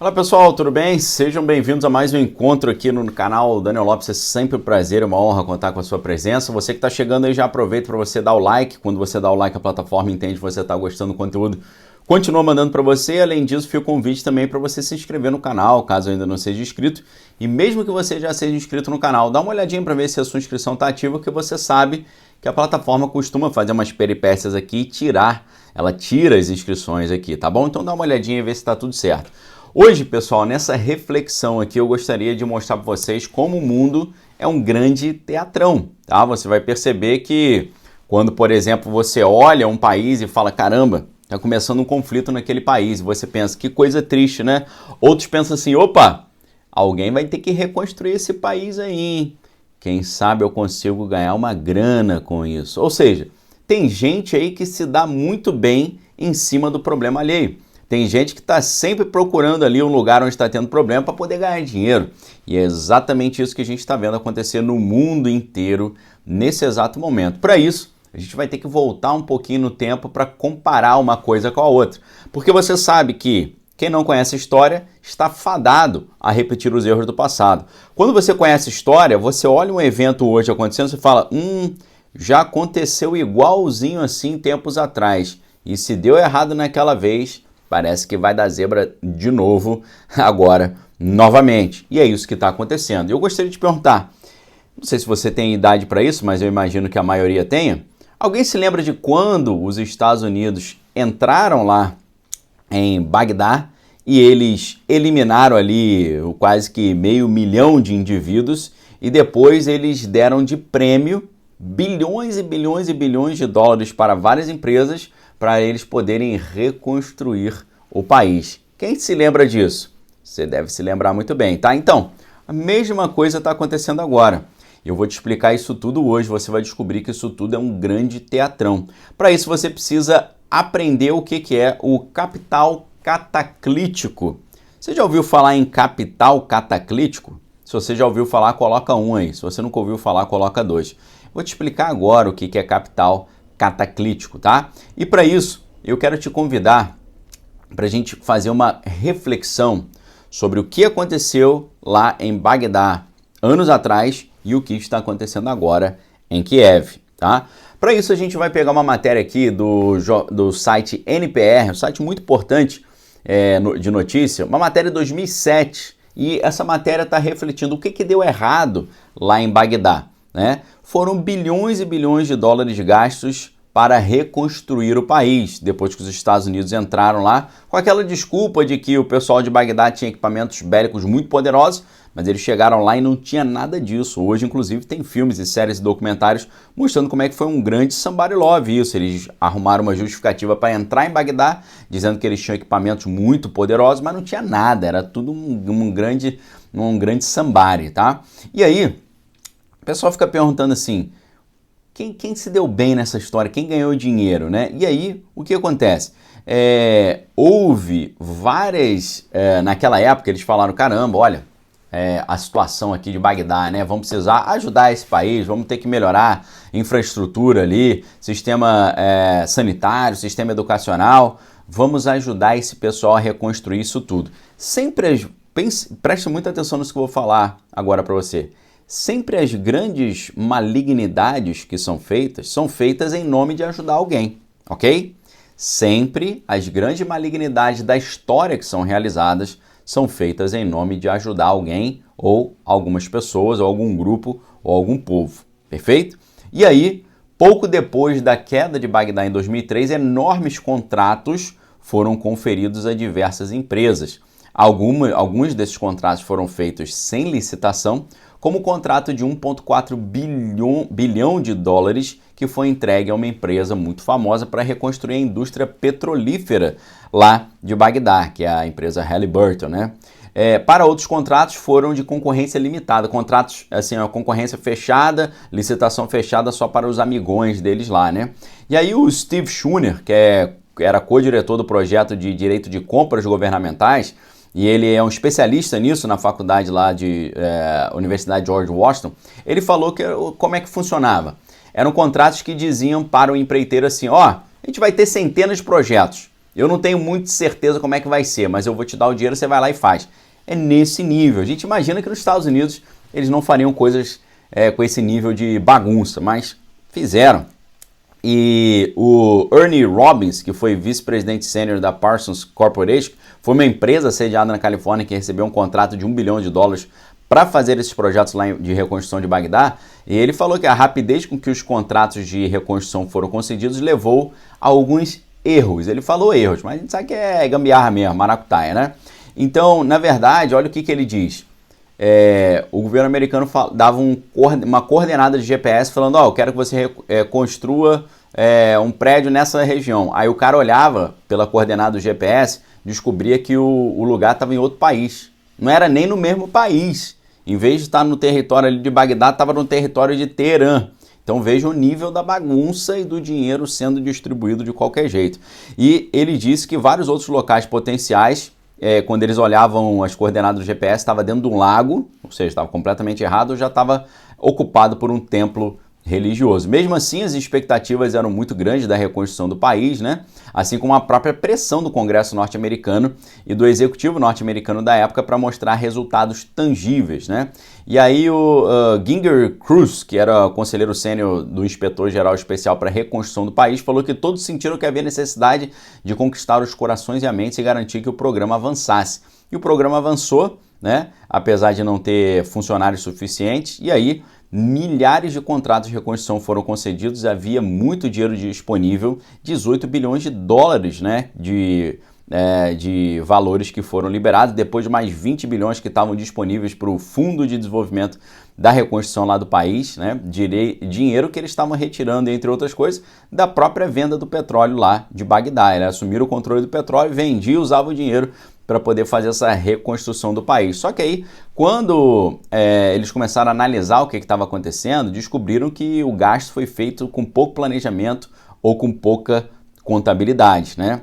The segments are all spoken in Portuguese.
Fala pessoal, tudo bem? Sejam bem-vindos a mais um encontro aqui no canal Daniel Lopes. É sempre um prazer, uma honra contar com a sua presença. Você que está chegando aí, já aproveita para você dar o like. Quando você dá o like, a plataforma entende que você está gostando do conteúdo. Continua mandando para você. Além disso, fica o convite também para você se inscrever no canal, caso ainda não seja inscrito. E mesmo que você já seja inscrito no canal, dá uma olhadinha para ver se a sua inscrição está ativa, que você sabe que a plataforma costuma fazer umas peripécias aqui e ela tira as inscrições aqui, tá bom? Então dá uma olhadinha e vê se está tudo certo. Hoje, pessoal, nessa reflexão aqui, eu gostaria de mostrar para vocês como o mundo é um grande teatrão, tá? Você vai perceber que quando, por exemplo, você olha um país e fala, caramba, tá começando um conflito naquele país, e você pensa, que coisa triste, né? Outros pensam assim, opa, alguém vai ter que reconstruir esse país aí, hein? Quem sabe eu consigo ganhar uma grana com isso. Ou seja, tem gente aí que se dá muito bem em cima do problema alheio. Tem gente que está sempre procurando ali um lugar onde está tendo problema para poder ganhar dinheiro. E é exatamente isso que a gente está vendo acontecer no mundo inteiro nesse exato momento. Para isso, a gente vai ter que voltar um pouquinho no tempo para comparar uma coisa com a outra. Porque você sabe que quem não conhece a história está fadado a repetir os erros do passado. Quando você conhece a história, você olha um evento hoje acontecendo e fala, já aconteceu igualzinho assim tempos atrás. E se deu errado naquela vez, parece que vai dar zebra de novo agora, novamente. E é isso que está acontecendo. Eu gostaria de te perguntar, não sei se você tem idade para isso, mas eu imagino que a maioria tenha. Alguém se lembra de quando os Estados Unidos entraram lá em Bagdá e eles eliminaram ali quase que 500 mil de indivíduos e depois eles deram de prêmio bilhões e bilhões e bilhões de dólares para várias empresas para eles poderem reconstruir o país. Quem se lembra disso? Você deve se lembrar muito bem, tá? Então, a mesma coisa está acontecendo agora. Eu vou te explicar isso tudo hoje, você vai descobrir que isso tudo é um grande teatrão. Para isso você precisa aprender o que é o capital cataclítico. Você já ouviu falar em capital cataclítico? Se você já ouviu falar, coloca 1 aí. Se você nunca ouviu falar, coloca 2. Vou te explicar agora o que é capital cataclítico, tá? E para isso, eu quero te convidar para a gente fazer uma reflexão sobre o que aconteceu lá em Bagdá anos atrás e o que está acontecendo agora em Kiev, tá? Para isso, a gente vai pegar uma matéria aqui do site NPR, um site muito importante de notícia, uma matéria de 2007, e essa matéria está refletindo o que deu errado lá em Bagdá, né? Foram bilhões e bilhões de dólares gastos para reconstruir o país, depois que os Estados Unidos entraram lá, com aquela desculpa de que o pessoal de Bagdá tinha equipamentos bélicos muito poderosos, mas eles chegaram lá e não tinha nada disso. Hoje, inclusive, tem filmes e séries e documentários mostrando como é que foi um grande somebody love isso. Eles arrumaram uma justificativa para entrar em Bagdá, dizendo que eles tinham equipamentos muito poderosos, mas não tinha nada, era tudo um grande somebody, tá? E aí, o pessoal fica perguntando assim, quem se deu bem nessa história? Quem ganhou dinheiro, né? E aí, o que acontece? Houve várias... naquela época, eles falaram, caramba, olha, a situação aqui de Bagdá, né? Vamos precisar ajudar esse país, vamos ter que melhorar infraestrutura ali, sistema sanitário, sistema educacional, vamos ajudar esse pessoal a reconstruir isso tudo. Preste muita atenção nisso que eu vou falar agora para você. Sempre as grandes malignidades que são feitas em nome de ajudar alguém, ok? Sempre as grandes malignidades da história que são realizadas são feitas em nome de ajudar alguém ou algumas pessoas, ou algum grupo, ou algum povo, perfeito? E aí, pouco depois da queda de Bagdá em 2003, enormes contratos foram conferidos a diversas empresas. Alguns desses contratos foram feitos sem licitação, como o contrato de 1,4 bilhão de dólares que foi entregue a uma empresa muito famosa para reconstruir a indústria petrolífera lá de Bagdá, que é a empresa Halliburton, né? Para outros contratos foram de concorrência limitada, contratos, assim, a concorrência fechada, licitação fechada só para os amigões deles lá, né? E aí o Steve Schuner, que era co-diretor do projeto de direito de compras governamentais, e ele é um especialista nisso na faculdade lá de Universidade George Washington, ele falou como é que funcionava. Eram contratos que diziam para o empreiteiro assim, a gente vai ter centenas de projetos, eu não tenho muita certeza como é que vai ser, mas eu vou te dar o dinheiro, você vai lá e faz. É nesse nível. A gente imagina que nos Estados Unidos eles não fariam coisas com esse nível de bagunça, mas fizeram. E o Ernie Robbins, que foi vice-presidente sênior da Parsons Corporation, foi uma empresa sediada na Califórnia que recebeu um contrato de $1 bilhão para fazer esses projetos lá de reconstrução de Bagdá, e ele falou que a rapidez com que os contratos de reconstrução foram concedidos levou a alguns erros. Ele falou erros, mas a gente sabe que é gambiarra mesmo, maracutaia, né? Então, na verdade, olha o que ele diz. O governo americano dava uma coordenada de GPS falando, eu quero que você construa um prédio nessa região. Aí o cara olhava pela coordenada do GPS, descobria que o lugar estava em outro país. Não era nem no mesmo país. Em vez de estar no território ali de Bagdá, estava no território de Teherã. Então veja o nível da bagunça e do dinheiro sendo distribuído de qualquer jeito. E ele disse que vários outros locais potenciais, quando eles olhavam as coordenadas do GPS, estava dentro de um lago, ou seja, estava completamente errado, ou já estava ocupado por um templo religioso. Mesmo assim, as expectativas eram muito grandes da reconstrução do país, né? Assim como a própria pressão do Congresso norte-americano e do executivo norte-americano da época para mostrar resultados tangíveis, né? E aí o Ginger Cruz, que era conselheiro sênior do inspetor-geral especial para a reconstrução do país, falou que todos sentiram que havia necessidade de conquistar os corações e a mente e garantir que o programa avançasse. E o programa avançou, né? Apesar de não ter funcionários suficientes, e aí milhares de contratos de reconstrução foram concedidos, havia muito dinheiro disponível, $18 bilhões, né, de valores que foram liberados, depois de mais 20 bilhões que estavam disponíveis para o Fundo de Desenvolvimento da Reconstrução lá do país, né, dinheiro que eles estavam retirando, entre outras coisas, da própria venda do petróleo lá de Bagdá. Eles assumiram o controle do petróleo, vendiam e usavam o dinheiro para poder fazer essa reconstrução do país. Só que aí, quando eles começaram a analisar o que estava acontecendo, descobriram que o gasto foi feito com pouco planejamento ou com pouca contabilidade, né?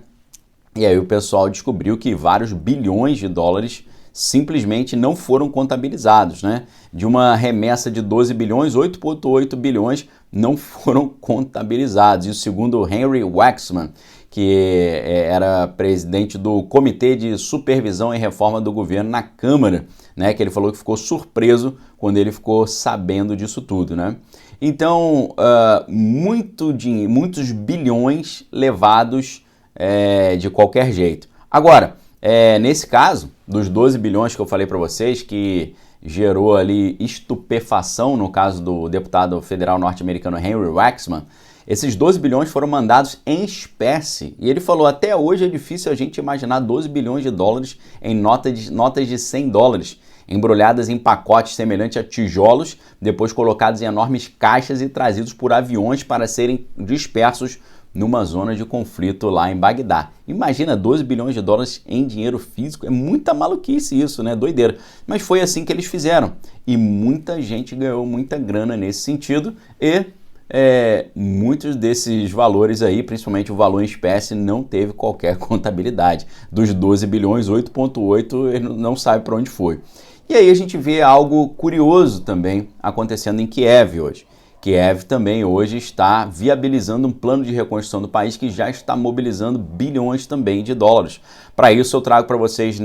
E aí o pessoal descobriu que vários bilhões de dólares simplesmente não foram contabilizados, né? De uma remessa de 12 bilhões, 8,8 bilhões não foram contabilizados. E o segundo Henry Waxman, que era presidente do Comitê de Supervisão e Reforma do Governo na Câmara, né, que ele falou que ficou surpreso quando ele ficou sabendo disso tudo, né? Então, muitos bilhões levados de qualquer jeito. Agora, nesse caso, dos 12 bilhões que eu falei para vocês, que gerou ali estupefação no caso do deputado federal norte-americano Henry Waxman, esses 12 bilhões foram mandados em espécie. E ele falou, até hoje é difícil a gente imaginar 12 bilhões de dólares em notas de $100, embrulhadas em pacotes semelhantes a tijolos, depois colocados em enormes caixas e trazidos por aviões para serem dispersos numa zona de conflito lá em Bagdá. Imagina 12 bilhões de dólares em dinheiro físico, é muita maluquice isso, né? Doideira. Mas foi assim que eles fizeram. E muita gente ganhou muita grana nesse sentido e muitos desses valores aí, principalmente o valor em espécie, não teve qualquer contabilidade. Dos 12 bilhões, 8,8 ele não sabe para onde foi. E aí a gente vê algo curioso também acontecendo em Kiev hoje. Kiev também hoje está viabilizando um plano de reconstrução do país que já está mobilizando bilhões também de dólares. Para isso eu trago para vocês,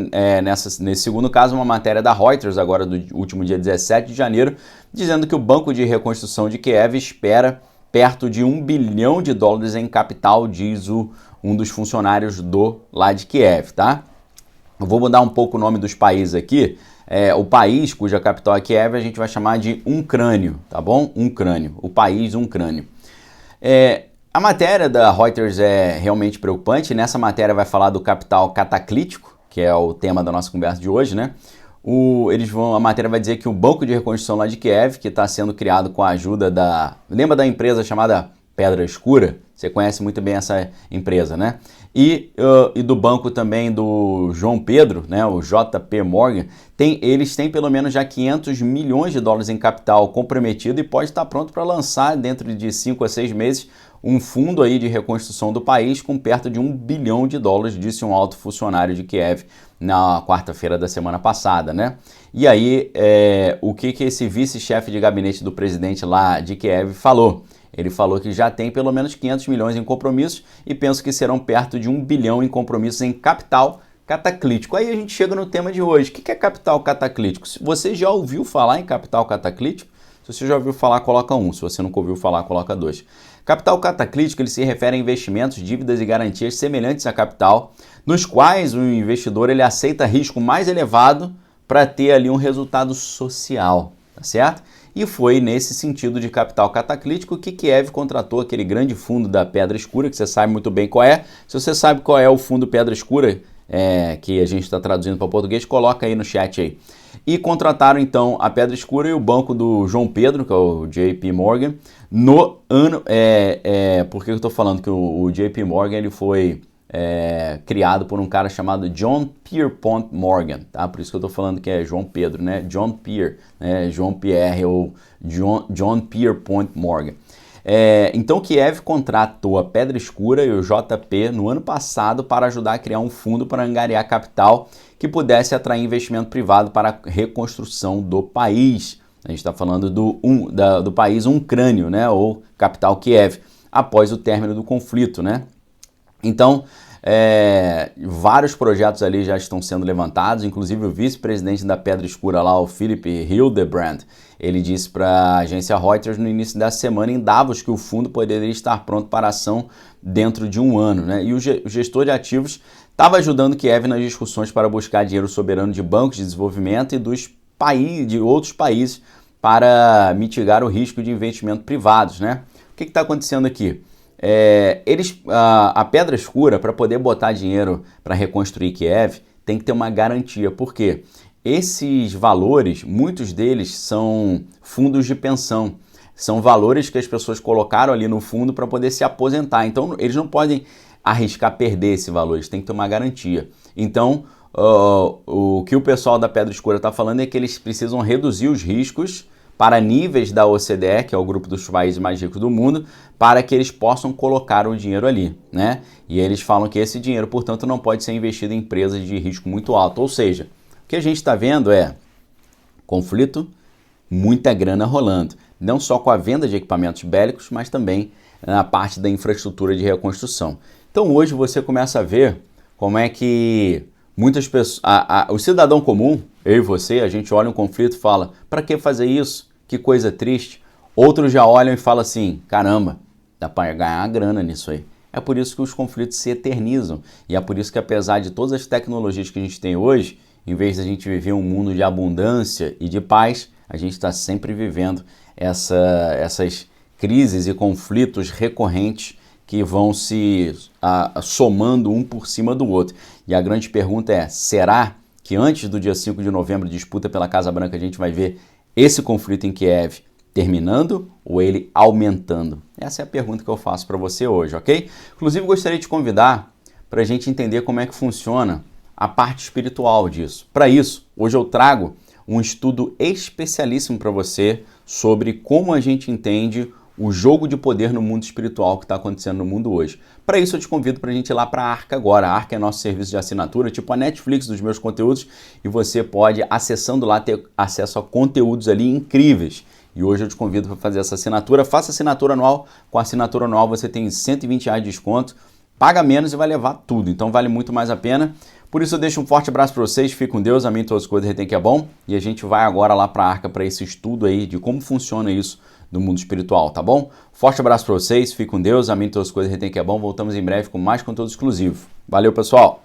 nesse segundo caso, uma matéria da Reuters, agora do último dia 17 de janeiro, dizendo que o Banco de Reconstrução de Kiev espera perto de $1 bilhão em capital, diz um dos funcionários lá de Kiev, tá? Eu vou mudar um pouco o nome dos países aqui. O país cuja capital é Kiev a gente vai chamar de Ucrânio, tá bom? Ucrânio, o país Ucrânio. A matéria da Reuters é realmente preocupante. Nessa matéria vai falar do capital cataclítico, que é o tema da nossa conversa de hoje, né? A matéria vai dizer que o Banco de Reconstrução lá de Kiev, que está sendo criado com a ajuda lembra da empresa chamada Pedra Escura? Você conhece muito bem essa empresa, né? E do banco também do João Pedro, né, o JP Morgan, eles têm pelo menos já $500 milhões em capital comprometido e pode estar pronto para lançar dentro de 5 a 6 meses um fundo aí de reconstrução do país com perto de $1 bilhão, disse um alto funcionário de Kiev na quarta-feira da semana passada, né? E aí, o que esse vice-chefe de gabinete do presidente lá de Kiev falou? Ele falou que já tem pelo menos 500 milhões em compromissos e penso que serão perto de 1 bilhão em compromissos em capital cataclítico. Aí a gente chega no tema de hoje. O que é capital cataclítico? Se você já ouviu falar em capital cataclítico, se você já ouviu falar, coloca 1. Se você nunca ouviu falar, coloca 2. Capital cataclítico ele se refere a investimentos, dívidas e garantias semelhantes a capital, nos quais o investidor ele aceita risco mais elevado para ter ali um resultado social, tá certo? E foi nesse sentido de capital cataclítico que Kiev contratou aquele grande fundo da Pedra Escura, que você sabe muito bem qual é. Se você sabe qual é o fundo Pedra Escura, que a gente está traduzindo para português, coloca aí no chat aí. E contrataram então a Pedra Escura e o banco do João Pedro, que é o JP Morgan, no ano... por que eu estou falando que o JP Morgan ele foi criado por um cara chamado John Pierpont Morgan, tá? Por isso que eu estou falando que é João Pedro, né? John Pierre, João Pierre ou John Pierpont Morgan. Então Kiev contratou a Pedra Escura e o JP no ano passado para ajudar a criar um fundo para angariar capital que pudesse atrair investimento privado para a reconstrução do país. A gente está falando do país ucrânio, né? Ou capital Kiev, após o término do conflito, né? Então, vários projetos ali já estão sendo levantados, inclusive o vice-presidente da Pedra Escura lá, o Philip Hildebrand, ele disse para a agência Reuters no início da semana em Davos que o fundo poderia estar pronto para ação dentro de um ano, né? E o gestor de ativos estava ajudando Kiev nas discussões para buscar dinheiro soberano de bancos de desenvolvimento e de outros países para mitigar o risco de investimento privados, né? O que está acontecendo aqui? A Pedra Escura, para poder botar dinheiro para reconstruir Kiev, tem que ter uma garantia. Por quê? Esses valores, muitos deles são fundos de pensão. São valores que as pessoas colocaram ali no fundo para poder se aposentar. Então, eles não podem arriscar perder esse valor, eles têm que ter uma garantia. Então, o que o pessoal da Pedra Escura está falando é que eles precisam reduzir os riscos para níveis da OCDE, que é o grupo dos países mais ricos do mundo, para que eles possam colocar o dinheiro ali, né? E eles falam que esse dinheiro, portanto, não pode ser investido em empresas de risco muito alto. Ou seja, o que a gente está vendo é conflito, muita grana rolando. Não só com a venda de equipamentos bélicos, mas também na parte da infraestrutura de reconstrução. Então hoje você começa a ver como é que muitas pessoas, o cidadão comum, eu e você, a gente olha um conflito e fala, para que fazer isso? Que coisa triste. Outros já olham e falam assim, caramba, dá para ganhar grana nisso aí. É por isso que os conflitos se eternizam. E é por isso que apesar de todas as tecnologias que a gente tem hoje, em vez de a gente viver um mundo de abundância e de paz, a gente está sempre vivendo essas crises e conflitos recorrentes que vão se somando um por cima do outro. E a grande pergunta é, será que antes do dia 5 de novembro, disputa pela Casa Branca, a gente vai ver esse conflito em Kiev terminando ou ele aumentando? Essa é a pergunta que eu faço para você hoje, ok? Inclusive, gostaria de te convidar para a gente entender como é que funciona a parte espiritual disso. Para isso, hoje eu trago um estudo especialíssimo para você sobre como a gente entende o jogo de poder no mundo espiritual que está acontecendo no mundo hoje. Para isso eu te convido para a gente ir lá para a Arca agora. A Arca é nosso serviço de assinatura, tipo a Netflix dos meus conteúdos, e você pode, acessando lá, ter acesso a conteúdos ali incríveis. E hoje eu te convido para fazer essa assinatura. Faça assinatura anual. Com a assinatura anual você tem R$120 de desconto. Paga menos e vai levar tudo. Então vale muito mais a pena. Por isso eu deixo um forte abraço para vocês. Fique com Deus. Amém. Todas as coisas retém que é bom. E a gente vai agora lá para a Arca para esse estudo aí de como funciona isso no mundo espiritual, tá bom? Forte abraço para vocês. Fique com Deus. Amém. Todas as coisas retém que é bom. Voltamos em breve com mais conteúdo exclusivo. Valeu, pessoal!